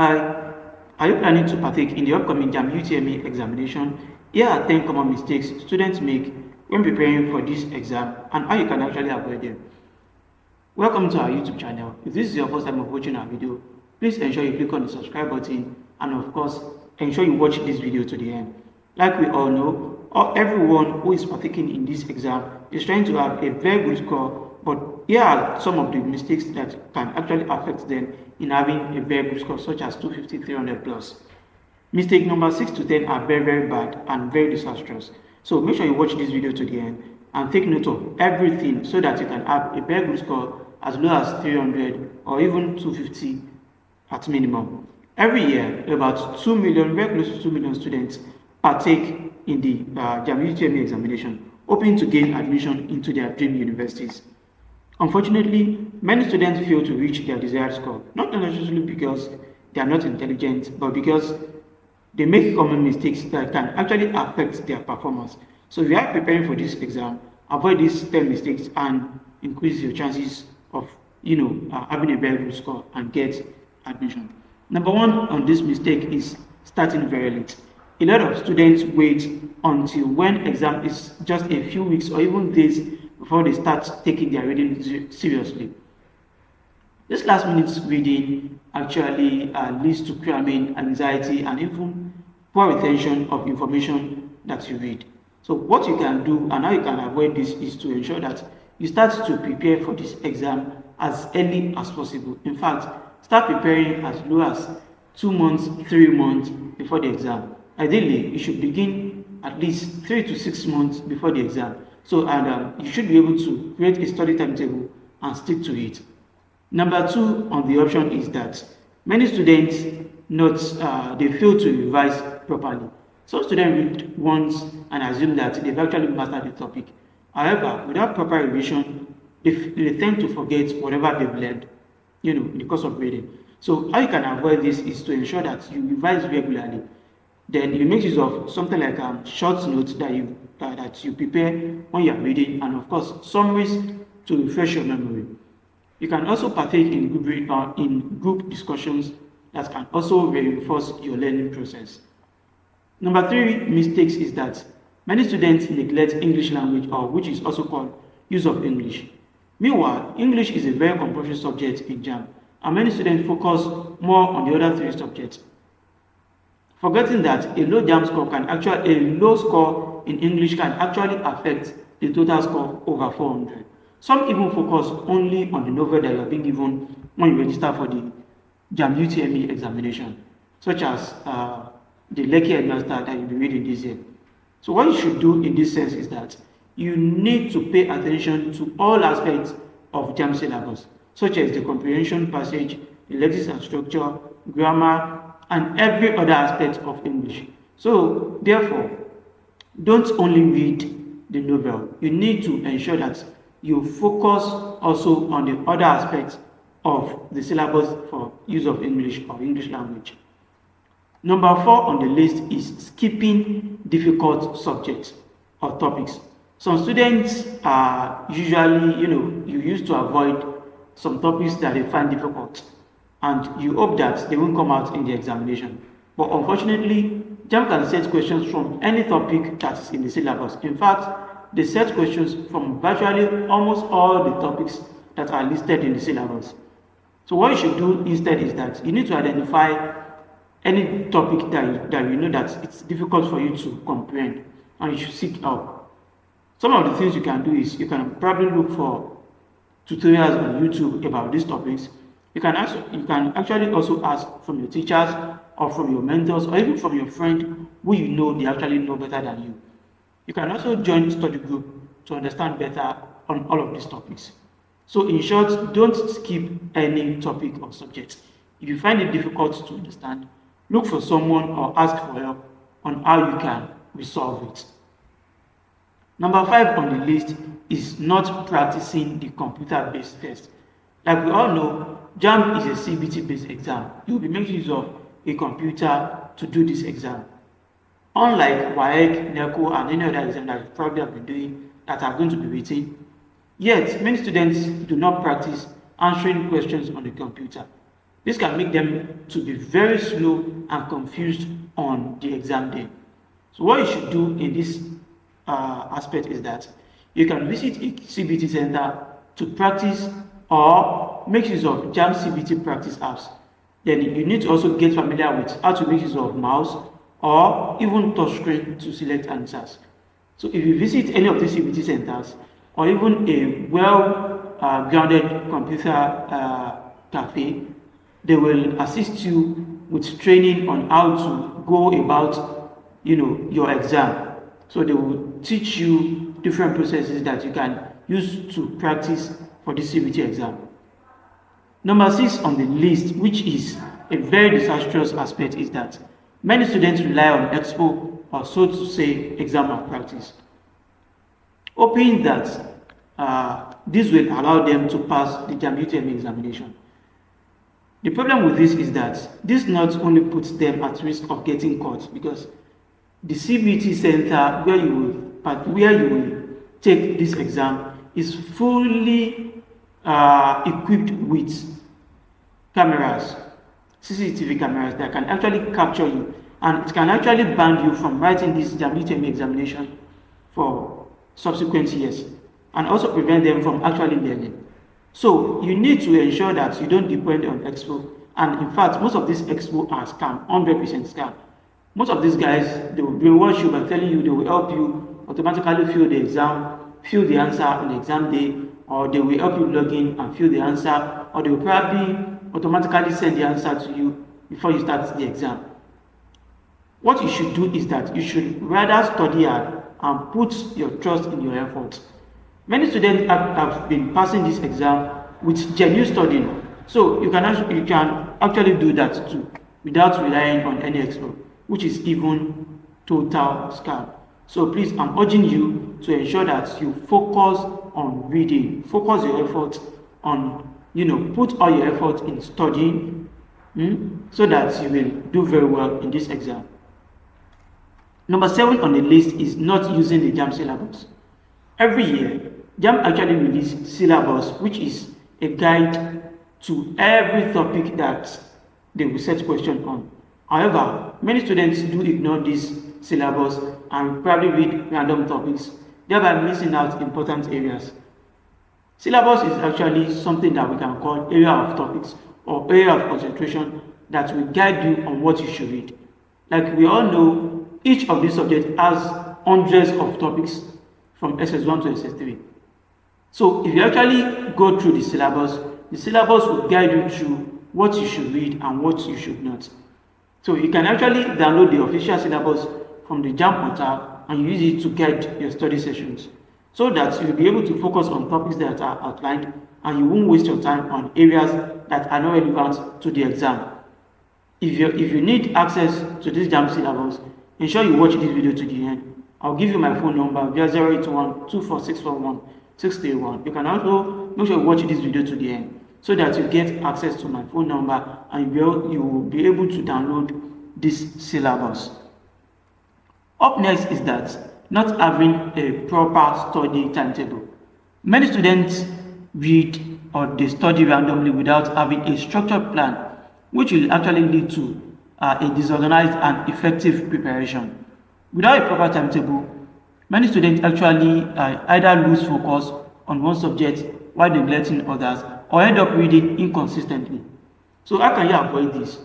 Hi, are you planning to partake in the upcoming JAMB UTME examination? Here are 10 common mistakes students make when preparing for this exam and how you can actually avoid them. Welcome to our YouTube channel. If this is your first time of watching our video, please ensure you click on the subscribe button and of course, ensure you watch this video to the end. Like we all know, everyone who is partaking in this exam is trying to have a very good score, but here are some of the mistakes that can actually affect them in having a very good score, such as 250, 300 plus. Mistake number 6 to 10 are very bad and very disastrous. So make sure you watch this video to the end and take note of everything so that you can have a very good score as low as 300 or even 250 at minimum. Every year, about 2 million, very close to 2 million students partake in the JAMB UTME examination, hoping to gain admission into their dream universities. Unfortunately, many students fail to reach their desired score, not necessarily because they are not intelligent, but because they make common mistakes that can actually affect their performance. So if you are preparing for this exam, avoid these 10 mistakes and increase your chances of having a very good score and get admission. Number one on this mistake is starting very late. A lot of students wait until when exam is just a few weeks or even days before they start taking their reading seriously. This last minute reading actually leads to cramming, anxiety, and even poor retention of information that you read. So what you can do and how you can avoid this is to ensure that you start to prepare for this exam as early as possible. In fact, start preparing as low as 2 months, 3 months before the exam. Ideally, you should begin at least 3 to 6 months before the exam. So, you should be able to create a study timetable and stick to it. Number 2 on the option is that many students they fail to revise properly. Some students read once and assume that they've actually mastered the topic. However, without proper revision, they tend to forget whatever they've learned, in the course of reading. So how you can avoid this is to ensure that you revise regularly. Then you make use of something like short notes that you prepare when you are reading, and of course summaries to refresh your memory. You can also partake in group discussions that can also reinforce your learning process. Number 3 mistakes is that many students neglect English language, or which is also called use of English. Meanwhile, English is a very compulsory subject in JAMB, and many students focus more on the other 3 subjects, forgetting that a low score in English can actually affect the total score over 400. Some even focus only on the novel that you are being given when you register for the JAMB UTME examination, such as the Lekki Headmaster that you'll be reading this year. So what you should do in this sense is that you need to pay attention to all aspects of JAMB syllabus, such as the comprehension passage, the lexics and structure, grammar, and every other aspect of English. So therefore, don't only read the novel. You need to ensure that you focus also on the other aspects of the syllabus for use of English or English language. Number 4 on the list is skipping difficult subjects or topics. Some students are usually, you used to avoid some topics that they find difficult, and you hope that they won't come out in the examination. But unfortunately, JAMB can set questions from any topic that is in the syllabus. In fact, they set questions from virtually almost all the topics that are listed in the syllabus. So what you should do instead is that you need to identify any topic that you know that it's difficult for you to comprehend, and you should seek help. Some of the things you can do is you can probably look for tutorials on YouTube about these topics. You can actually also ask from your teachers or from your mentors or even from your friend who you know they actually know better than you. You can also join study group to understand better on all of these topics. So in short, don't skip any topic or subject. If you find it difficult to understand, look for someone or ask for help on how you can resolve it. Number 5 on the list is not practicing the computer-based test. Like we all know, JAMB is a CBT-based exam. You will be making use of a computer to do this exam. Unlike WAEC, NECO, and any other exam that you probably have been doing that are going to be written, yet many students do not practice answering questions on the computer. This can make them to be very slow and confused on the exam day. So what you should do in this aspect is that you can visit a CBT center to practice or make use of JAMB CBT practice apps. Then you need to also get familiar with how to make use of mouse or even touchscreen to select answers. So if you visit any of these CBT centers or even a well-grounded computer cafe, they will assist you with training on how to go about, your exam. So they will teach you different processes that you can use to practice for the CBT exam. Number 6 on the list, which is a very disastrous aspect, is that many students rely on expo or, so to say, exam malpractice, hoping that this will allow them to pass the JAMB UTME examination. The problem with this is that this not only puts them at risk of getting caught, because the CBT center where you will take this exam is fully equipped with cameras, CCTV cameras that can actually capture you, and it can actually ban you from writing this JAMB UTME examination for subsequent years, and also prevent them from actually learning. So you need to ensure that you don't depend on expo, and in fact most of these expo are scam, 100% scam. Most of these guys, they will brainwash you by telling you they will help you automatically fill the exam, fill the answer on the exam day, or they will help you log in and fill the answer, or they will probably automatically send the answer to you before you start the exam. What you should do is that you should rather study hard and put your trust in your efforts. Many students have been passing this exam with genuine studying, so you can actually do that too without relying on any expo, which is even total scam. So please, I'm urging you to ensure that you focus on reading, focus your efforts on, put all your effort in studying, so that you will do very well in this exam. Number 7 on the list is not using the JAMB syllabus. Every year, JAMB actually releases syllabus, which is a guide to every topic that they will set question on. However, many students do ignore this syllabus and probably read random topics, thereby missing out important areas. Syllabus is actually something that we can call area of topics or area of concentration that will guide you on what you should read. Like we all know, each of these subjects has hundreds of topics from SS1 to SS3. So if you actually go through the syllabus will guide you through what you should read and what you should not. So you can actually download the official syllabus from the JAMB portal and use it to guide your study sessions, so that you'll be able to focus on topics that are outlined and you won't waste your time on areas that are not relevant to the exam. If you need access to this JAMB syllabus, ensure you watch this video to the end. I'll give you my phone number via 081-24641-631. You can also make sure you watch this video to the end so that you get access to my phone number and you will be able to download this syllabus. Up next is that not having a proper study timetable. Many students read or they study randomly without having a structured plan, which will actually lead to a disorganized and effective preparation. Without a proper timetable, many students actually either lose focus on one subject while neglecting others, or end up reading inconsistently. So how can you avoid this?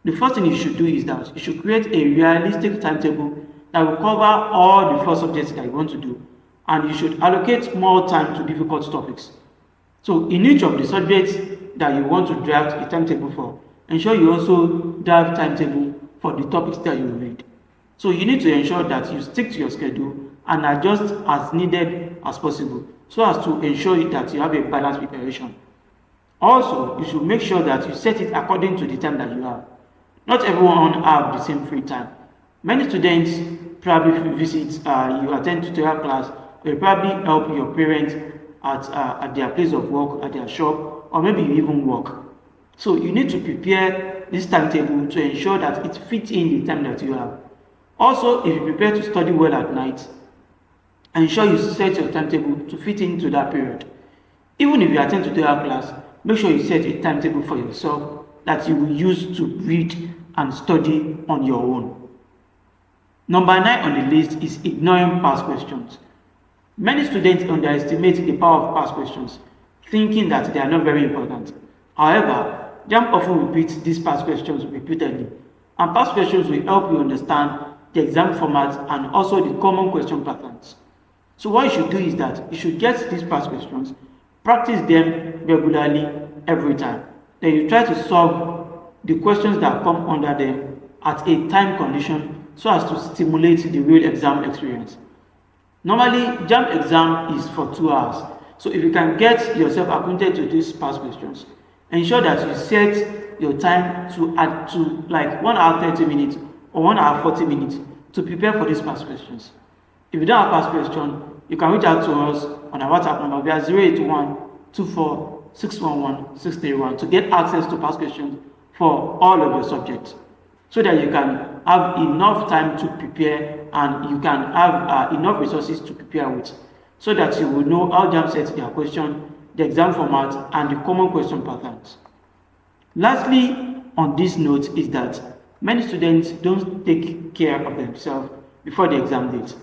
The first thing you should do is that you should create a realistic timetable that will cover all the 4 subjects that you want to do, and you should allocate more time to difficult topics. So in each of the subjects that you want to draft a timetable for, ensure you also draft timetable for the topics that you read. So you need to ensure that you stick to your schedule and adjust as needed as possible, so as to ensure that you have a balanced preparation. Also, you should make sure that you set it according to the time that you have. Not everyone have the same free time. Many students probably visit, you attend tutorial class, or you probably help your parents at their place of work, at their shop, or maybe you even work. So you need to prepare this timetable to ensure that it fits in the time that you have. Also, if you prepare to study well at night, ensure you set your timetable to fit into that period. Even if you attend tutorial class, make sure you set a timetable for yourself that you will use to read and study on your own. Number 9 on the list is ignoring past questions. Many students underestimate the power of past questions, thinking that they are not very important. However, JAMB often repeats these past questions repeatedly, and past questions will help you understand the exam format and also the common question patterns. So what you should do is that you should get these past questions, practice them regularly every time. Then you try to solve the questions that come under them at a time condition so as to stimulate the real exam experience. Normally, JAMB exam is for 2 hours. So if you can get yourself acquainted to these past questions, ensure that you set your time to add to like 1 hour 30 minutes or 1 hour 40 minutes to prepare for these past questions. If you don't have past question, you can reach out to us on our WhatsApp number via 081 24 611 631 to get access to past questions for all of your subjects, so that you can have enough time to prepare and you can have enough resources to prepare with, so that you will know how JAMB sets their question, the exam format, and the common question patterns. Lastly, on this note is that many students don't take care of themselves before the exam date.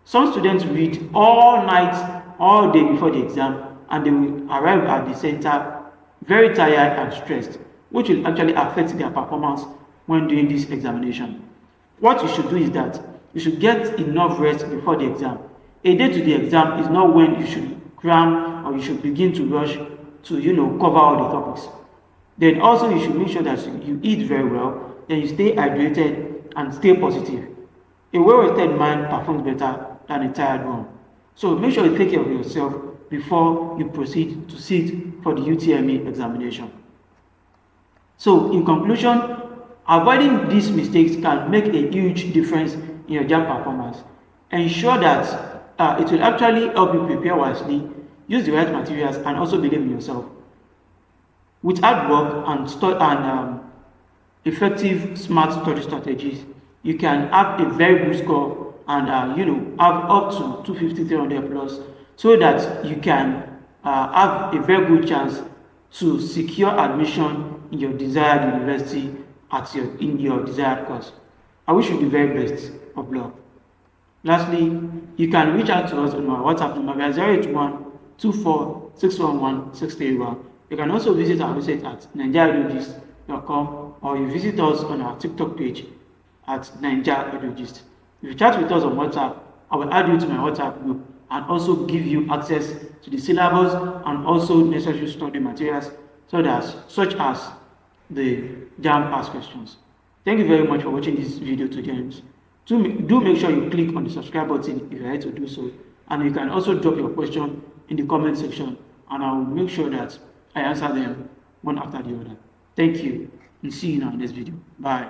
Some students read all night, all day before the exam, and they will arrive at the center very tired and stressed, which will actually affect their performance when doing this examination. What you should do is that you should get enough rest before the exam. A day to the exam is not when you should cram or you should begin to rush to cover all the topics. Then also you should make sure that you eat very well, then you stay hydrated and stay positive. A well-rested mind performs better than a tired one. So make sure you take care of yourself before you proceed to sit for the UTME examination. So in conclusion, avoiding these mistakes can make a huge difference in your JAMB performance. Ensure that it will actually help you prepare wisely, use the right materials, and also believe in yourself. With hard work and effective smart study strategies, you can have a very good score and have up to 250, 300 plus, so that you can have a very good chance to secure admission in your desired university in your desired course. I wish you the very best of luck. Lastly, you can reach out to us on our WhatsApp number via 081 24 611 631. You can also visit our website at nigeriaedugist.com, or you visit us on our TikTok page at nigeriaedugist. If you chat with us on WhatsApp, I will add you to my WhatsApp group and also give you access to the syllabus and also necessary study materials, such as the JAMB past questions. Thank you very much for watching this video to the end. Do make sure you click on the subscribe button if you like to do so, and you can also drop your question in the comment section, and I will make sure that I answer them one after the other. Thank you, and see you in our next video. Bye.